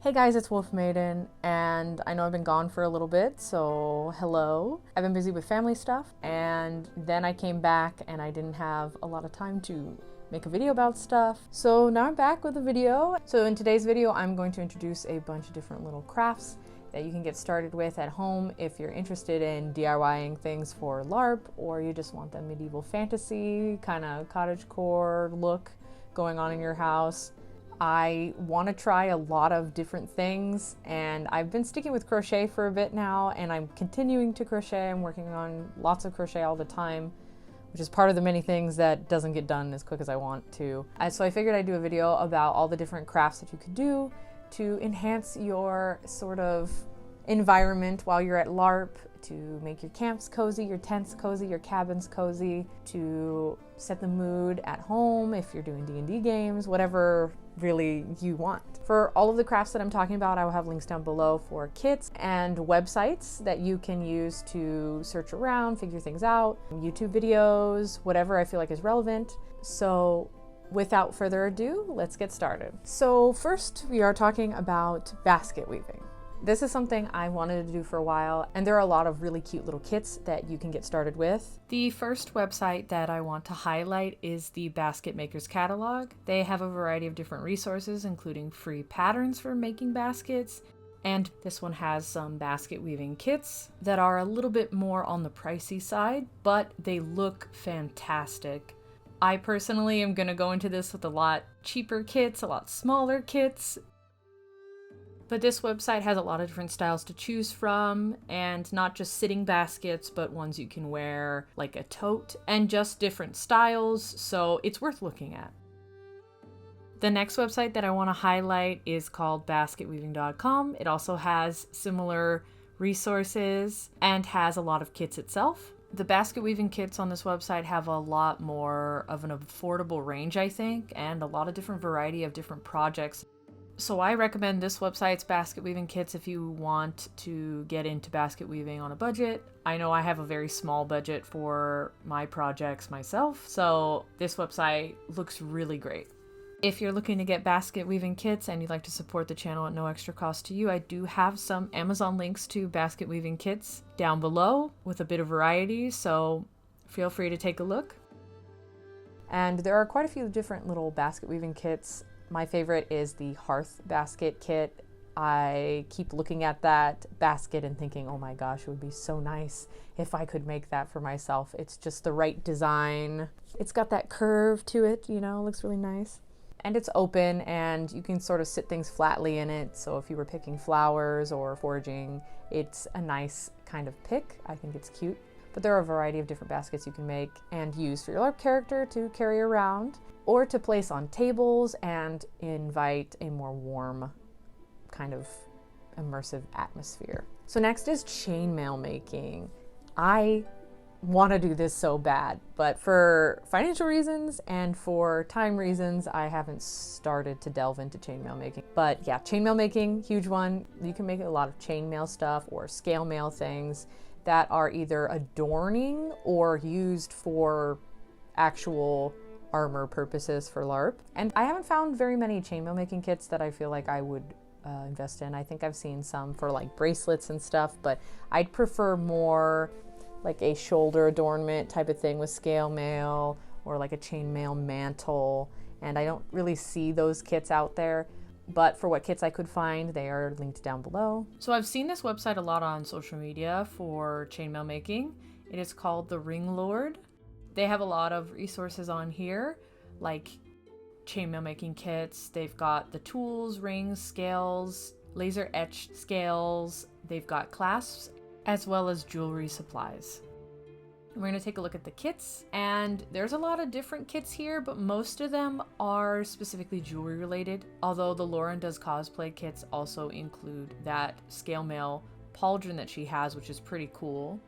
Hey guys, it's Wolf Maiden, and I know I've been gone for a little bit, so hello. I've been busy with family stuff, and then I came back and I didn't have a lot of time to make a video about stuff. So now I'm back with a video. So in today's video, I'm going to introduce a bunch of different little crafts that you can get started with at home if you're interested in DIYing things for LARP, or you just want the medieval fantasy kind of cottagecore look going on in your house. I want to try a lot of different things, and I've been sticking with crochet for a bit now, and I'm continuing to crochet. I'm working on lots of crochet all the time, which is part of the many things that doesn't get done as quick as I want to. So I figured I'd do a video about all the different crafts that you could do to enhance your sort of environment while you're at LARP, to make your camps cozy, your tents cozy, your cabins cozy, to set the mood at home if you're doing D&D games, whatever really you want. For all of the crafts that I'm talking about, I will have links down below for kits and websites that you can use to search around, figure things out, YouTube videos, whatever I feel like is relevant. So without further ado, let's get started. So first, we are talking about basket weaving. This is something I wanted to do for a while, and there are a lot of really cute little kits that you can get started with. The first website that I want to highlight is the Basket Maker's Catalog. They have a variety of different resources, including free patterns for making baskets, and this one has some basket weaving kits that are a little bit more on the pricey side, but they look fantastic. I personally am going to go into this with a lot cheaper kits, a lot smaller kits. But this website has a lot of different styles to choose from, and not just sitting baskets, but ones you can wear like a tote, and just different styles, so it's worth looking at. The next website that I want to highlight is called basketweaving.com. It also has similar resources and has a lot of kits itself. The basket weaving kits on this website have a lot more of an affordable range, I think, and a lot of different variety of different projects. So I recommend this website's basket weaving kits if you want to get into basket weaving on a budget. I know I have a very small budget for my projects myself, so this website looks really great. If you're looking to get basket weaving kits and you'd like to support the channel at no extra cost to you, I do have some Amazon links to basket weaving kits down below with a bit of variety, so feel free to take a look. And there are quite a few different little basket weaving kits. My favorite is the Hearth Basket Kit. I keep looking at that basket and thinking, oh my gosh, it would be so nice if I could make that for myself. It's just the right design. It's got that curve to it, you know, looks really nice. And it's open and you can sort of sit things flatly in it. So if you were picking flowers or foraging, it's a nice kind of pick. I think it's cute. But there are a variety of different baskets you can make and use for your LARP character to carry around, or to place on tables and invite a more warm kind of immersive atmosphere. So next is chainmail making. I want to do this so bad, but for financial reasons and for time reasons, I haven't started to delve into chainmail making. But yeah, chainmail making, huge one. You can make a lot of chainmail stuff or scale mail things that are either adorning or used for actual armor purposes for LARP. And I haven't found very many chainmail making kits that I feel like I would invest in. I think I've seen some for like bracelets and stuff, but I'd prefer more like a shoulder adornment type of thing with scale mail, or like a chainmail mantle. And I don't really see those kits out there, but for what kits I could find, they are linked down below. So I've seen this website a lot on social media for chainmail making. It is called The Ring Lord. They have a lot of resources on here, like chainmail making kits. They've got the tools, rings, scales, laser etched scales. They've got clasps, as well as jewelry supplies. And we're going to take a look at the kits, and there's a lot of different kits here, but most of them are specifically jewelry related, although the Lauren Does Cosplay kits also include that scale mail pauldron that she has, which is pretty cool.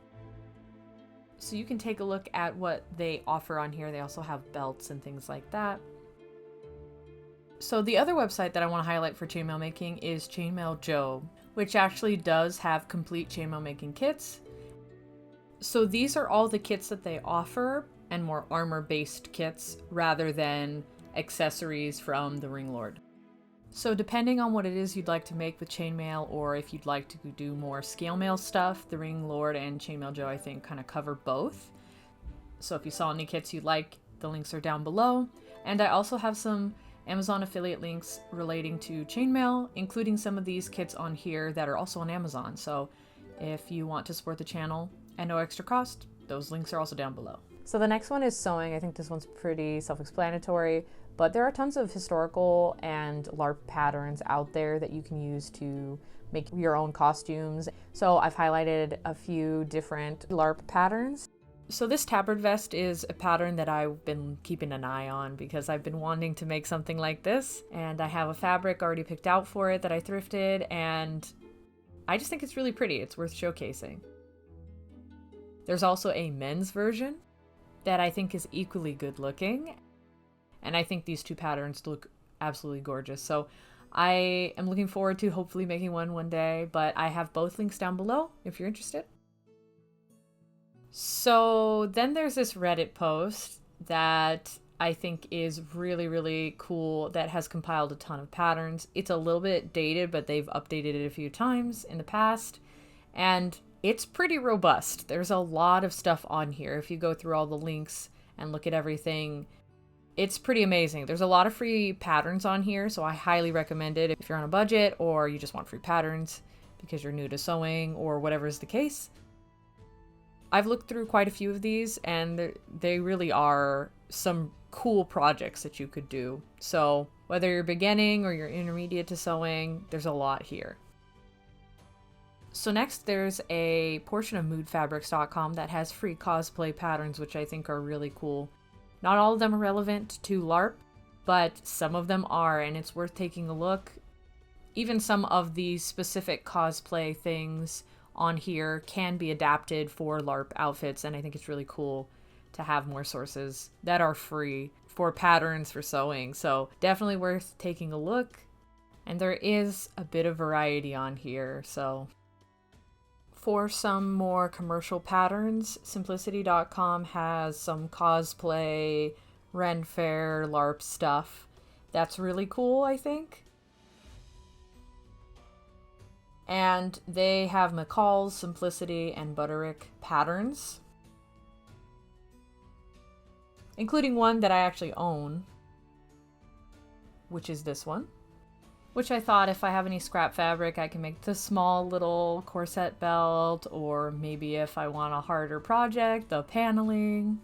So you can take a look at what they offer on here. They also have belts and things like that. So the other website that I want to highlight for chainmail making is Chainmail Joe, which actually does have complete chainmail making kits. So these are all the kits that they offer, and more armor based kits rather than accessories from the Ring Lord. So depending on what it is you'd like to make with chainmail, or if you'd like to do more scale mail stuff, the Ring Lord and Chainmail Joe I think kind of cover both. So if you saw any kits you'd like, the links are down below. And I also have some Amazon affiliate links relating to chainmail, including some of these kits on here that are also on Amazon. So if you want to support the channel at no extra cost, those links are also down below. So the next one is sewing. I think this one's pretty self-explanatory, but there are tons of historical and LARP patterns out there that you can use to make your own costumes. So I've highlighted a few different LARP patterns. So this tabard vest is a pattern that I've been keeping an eye on because I've been wanting to make something like this, and I have a fabric already picked out for it that I thrifted, and I just think it's really pretty. It's worth showcasing. There's also a men's version that I think is equally good looking, and I think these two patterns look absolutely gorgeous. So I am looking forward to hopefully making one day, but I have both links down below if you're interested. So then there's this Reddit post that I think is really, really cool that has compiled a ton of patterns. It's a little bit dated, but they've updated it a few times in the past, and it's pretty robust. There's a lot of stuff on here. If you go through all the links and look at everything, it's pretty amazing. There's a lot of free patterns on here, so I highly recommend it if you're on a budget or you just want free patterns because you're new to sewing or whatever is the case. I've looked through quite a few of these, and they really are some cool projects that you could do. So whether you're beginning or you're intermediate to sewing, there's a lot here. So next there's a portion of moodfabrics.com that has free cosplay patterns, which I think are really cool. Not all of them are relevant to LARP, but some of them are, and it's worth taking a look. Even some of the specific cosplay things on here can be adapted for LARP outfits, and I think it's really cool to have more sources that are free for patterns for sewing. So definitely worth taking a look, and there is a bit of variety on here. So for some more commercial patterns, simplicity.com has some cosplay, Ren Fair, LARP stuff that's really cool, I think. And they have McCall's, Simplicity, and Butterick patterns, including one that I actually own, which is this one, which I thought if I have any scrap fabric, I can make the small little corset belt, or maybe if I want a harder project, the paneling.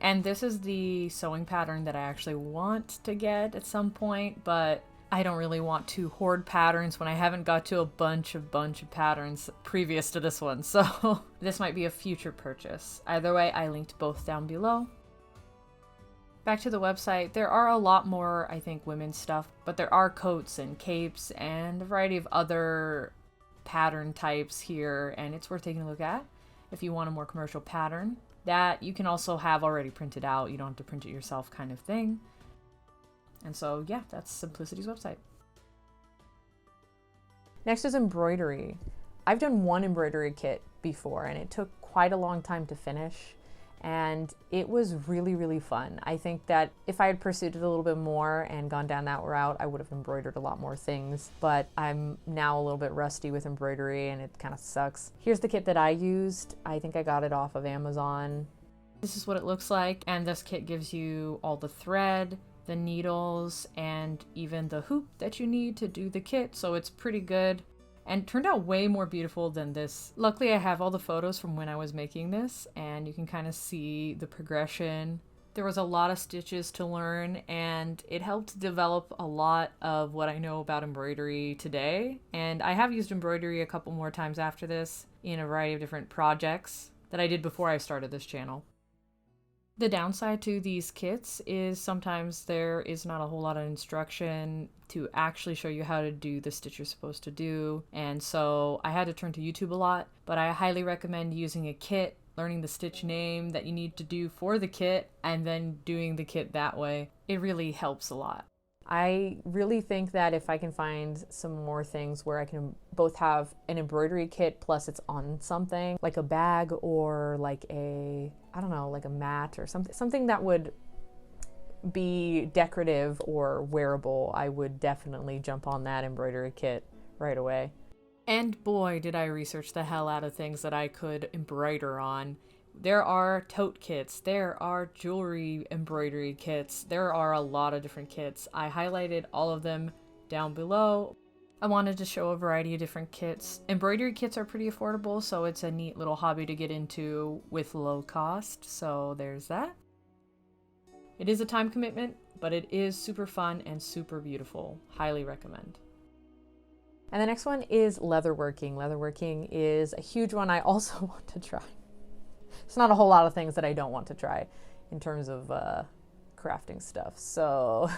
And this is the sewing pattern that I actually want to get at some point, but I don't really want to hoard patterns when I haven't got to a bunch of patterns previous to this one, so this might be a future purchase. Either way, I linked both down below. Back to the website, there are a lot more, I think, women's stuff, but there are coats and capes and a variety of other pattern types here, and it's worth taking a look at if you want a more commercial pattern that you can also have already printed out. You don't have to print it yourself kind of thing. And so, yeah, that's Simplicity's website. Next is embroidery. I've done one embroidery kit before, and it took quite a long time to finish, and it was really, really fun. I think that if I had pursued it a little bit more and gone down that route, I would have embroidered a lot more things, but I'm now a little bit rusty with embroidery, and it kind of sucks. Here's the kit that I used. I think I got it off of Amazon. This is what it looks like, and this kit gives you all the thread, the needles, and even the hoop that you need to do the kit, so it's pretty good and turned out way more beautiful than this. Luckily, I have all the photos from when I was making this, and you can kind of see the progression. There was a lot of stitches to learn, and it helped develop a lot of what I know about embroidery today. And I have used embroidery a couple more times after this in a variety of different projects that I did before I started this channel. The downside to these kits is sometimes there is not a whole lot of instruction to actually show you how to do the stitch you're supposed to do, and so I had to turn to YouTube a lot, but I highly recommend using a kit, learning the stitch name that you need to do for the kit, and then doing the kit that way. It really helps a lot. I really think that if I can find some more things where I can both have an embroidery kit plus it's on something, like a bag or like a, I don't know, like a mat or something that would be decorative or wearable, I would definitely jump on that embroidery kit right away. And boy, did I research the hell out of things that I could embroider on. There are tote kits, there are jewelry embroidery kits, there are a lot of different kits. I highlighted all of them down below. I wanted to show a variety of different kits. Embroidery kits are pretty affordable, so it's a neat little hobby to get into with low cost, so there's that. It is a time commitment, but it is super fun and super beautiful. Highly recommend. And the next one is leatherworking. Leatherworking is a huge one I also want to try. It's not a whole lot of things that I don't want to try in terms of crafting stuff. So,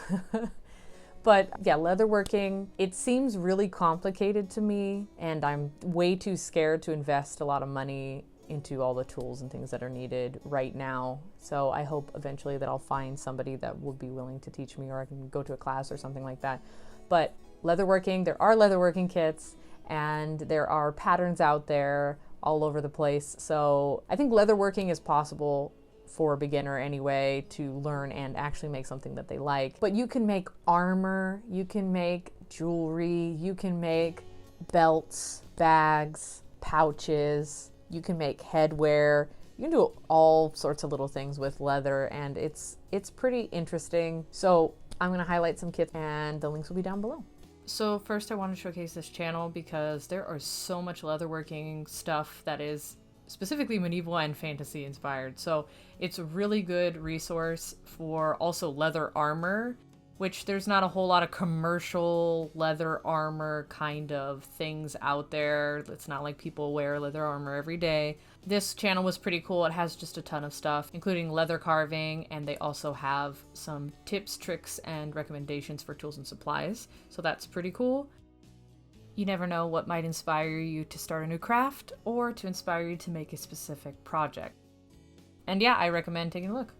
but yeah, leatherworking, it seems really complicated to me, and I'm way too scared to invest a lot of money into all the tools and things that are needed right now. So I hope eventually that I'll find somebody that would be willing to teach me, or I can go to a class or something like that. But leatherworking, there are leatherworking kits, and there are patterns out there all over the place. So I think leatherworking is possible for a beginner anyway to learn and actually make something that they like. But you can make armor, you can make jewelry, you can make belts, bags, pouches, you can make headwear. You can do all sorts of little things with leather, and it's pretty interesting. So I'm going to highlight some kits, and the links will be down below. So first I want to showcase this channel because there are so much leatherworking stuff that is specifically medieval and fantasy inspired. So it's a really good resource for also leather armor, which there's not a whole lot of commercial leather armor kind of things out there. It's not like people wear leather armor every day. This channel was pretty cool. It has just a ton of stuff, including leather carving, and they also have some tips, tricks, and recommendations for tools and supplies. So that's pretty cool. You never know what might inspire you to start a new craft or to inspire you to make a specific project. And yeah, I recommend taking a look.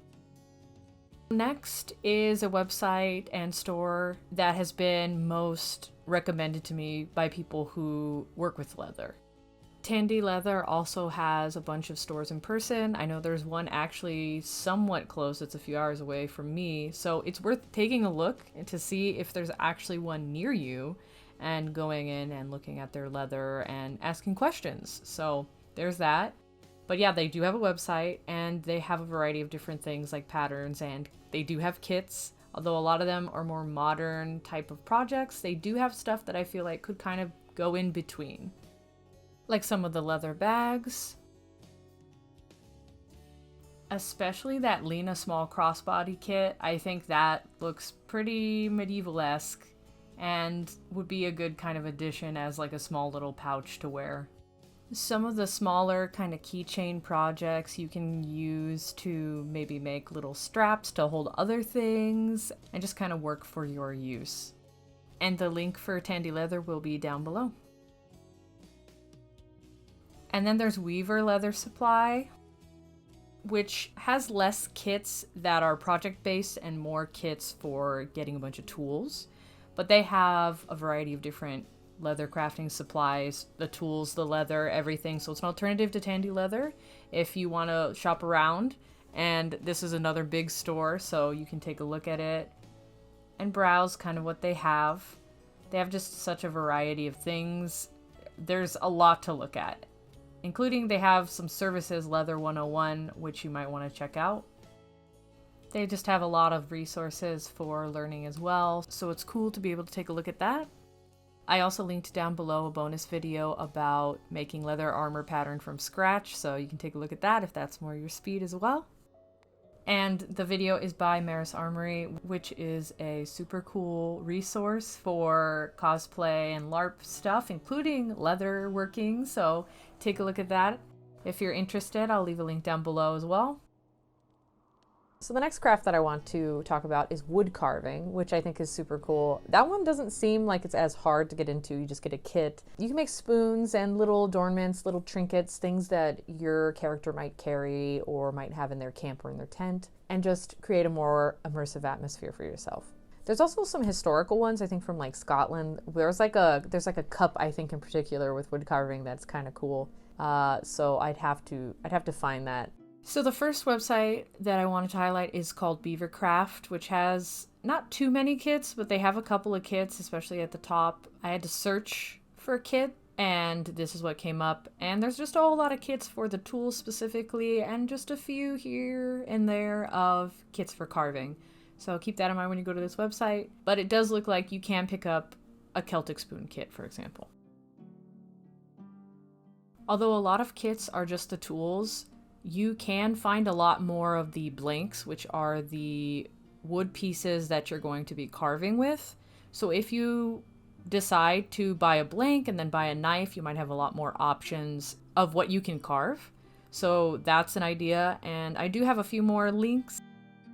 Next is a website and store that has been most recommended to me by people who work with leather. Tandy Leather also has a bunch of stores in person. I know there's one actually somewhat close. It's a few hours away from me. So it's worth taking a look to see if there's actually one near you and going in and looking at their leather and asking questions. So there's that. But yeah, they do have a website, and they have a variety of different things like patterns, and they do have kits. Although a lot of them are more modern type of projects, they do have stuff that I feel like could kind of go in between. Like some of the leather bags. Especially that Lena small crossbody kit. I think that looks pretty medieval-esque and would be a good kind of addition as like a small little pouch to wear. Some of the smaller kind of keychain projects you can use to maybe make little straps to hold other things and just kind of work for your use. And the link for Tandy Leather will be down below. And then there's Weaver Leather Supply, which has less kits that are project-based and more kits for getting a bunch of tools. But they have a variety of different leather crafting supplies, the tools, the leather, everything. So it's an alternative to Tandy Leather if you want to shop around. And this is another big store, so you can take a look at it and browse kind of what they have. They have just such a variety of things. There's a lot to look at, including they have some services, Leather 101, which you might want to check out. They just have a lot of resources for learning as well, so it's cool to be able to take a look at that. I also linked down below a bonus video about making leather armor pattern from scratch, so you can take a look at that if that's more your speed as well. And the video is by Maris Armory, which is a super cool resource for cosplay and LARP stuff, including leather working, so take a look at that. If you're interested, I'll leave a link down below as well. So the next craft that I want to talk about is wood carving, which I think is super cool. That one doesn't seem like it's as hard to get into. You just get a kit. You can make spoons and little adornments, little trinkets, things that your character might carry or might have in their camp or in their tent, and just create a more immersive atmosphere for yourself. There's also some historical ones, I think from like Scotland. There's like a cup, I think in particular, with wood carving that's kind of cool. So I'd have to find that. So the first website that I wanted to highlight is called Beaver Craft, which has not too many kits, but they have a couple of kits, especially at the top. I had to search for a kit, and this is what came up. And there's just a whole lot of kits for the tools specifically, and just a few here and there of kits for carving. So keep that in mind when you go to this website. But it does look like you can pick up a Celtic spoon kit, for example. Although a lot of kits are just the tools, you can find a lot more of the blanks, which are the wood pieces that you're going to be carving with. So if you decide to buy a blank and then buy a knife, you might have a lot more options of what you can carve. So that's an idea, and I do have a few more links.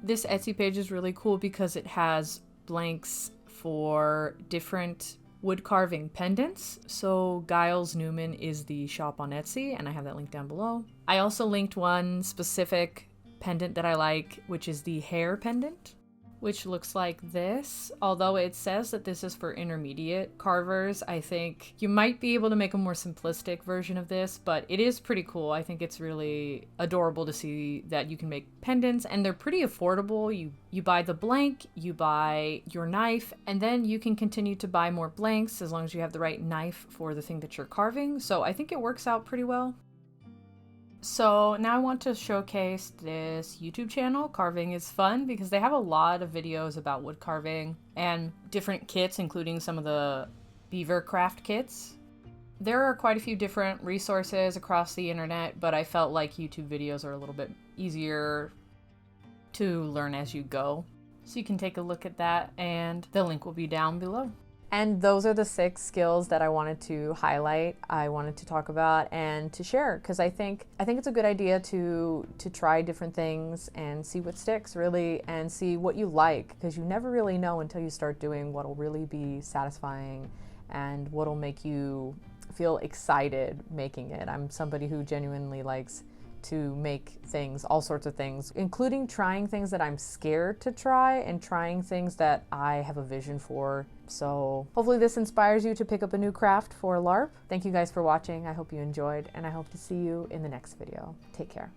This Etsy page is really cool because it has blanks for different wood carving pendants. So Giles Newman is the shop on Etsy, and I have that link down below. I also linked one specific pendant that I like, which is the hair pendant, which looks like this. Although it says that this is for intermediate carvers, I think you might be able to make a more simplistic version of this, but it is pretty cool. I think it's really adorable to see that you can make pendants, and they're pretty affordable. You buy the blank, you buy your knife, and then you can continue to buy more blanks as long as you have the right knife for the thing that you're carving. So I think it works out pretty well. So now I want to showcase this YouTube channel, Carving is Fun, because they have a lot of videos about wood carving and different kits, including some of the Beaver craft kits. There are quite a few different resources across the internet, but I felt like YouTube videos are a little bit easier to learn as you go. So you can take a look at that, and the link will be down below. And those are the 6 skills that I wanted to highlight, I wanted to talk about and to share, because I think it's a good idea to try different things and see what sticks, really, and see what you like, because you never really know until you start doing what'll really be satisfying and what'll make you feel excited making it. I'm somebody who genuinely likes to make things, all sorts of things, including trying things that I'm scared to try and trying things that I have a vision for. So hopefully this inspires you to pick up a new craft for LARP. Thank you guys for watching. I hope you enjoyed, and I hope to see you in the next video. Take care.